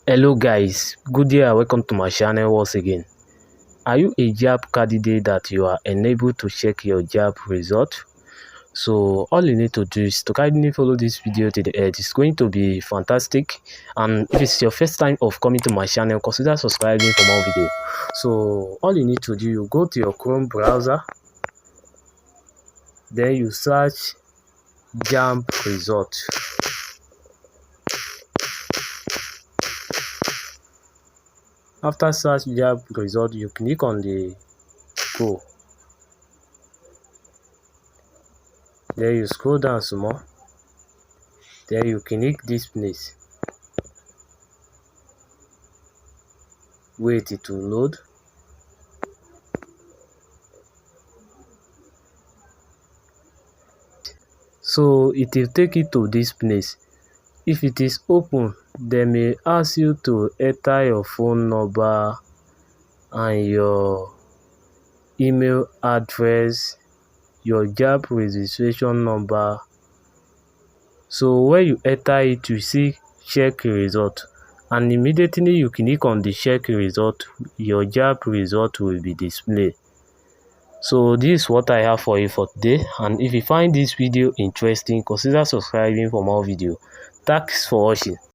Hello guys, good day and welcome to my channel once again. Are you a JAMB candidate that you are unable to check your JAMB result? So all you need to do is to kindly follow this video to the end. It's going to be fantastic, and if it's your first time of coming to my channel, consider subscribing for more videos. So all you need to do, you go to your Chrome browser, then you search JAMB result. After search JAMB result, you click on the go. Then you scroll down some more. Then you click this place. Wait it to load. So it will take you to this place. If it is open, they may ask you to enter your phone number and your email address, your JAMB registration number. So when you enter it, you see check result, and immediately you click on the check result, your JAMB result will be displayed. So this is what I have for you for today, and if you find this video interesting, consider subscribing for more videos. Thanks for watching.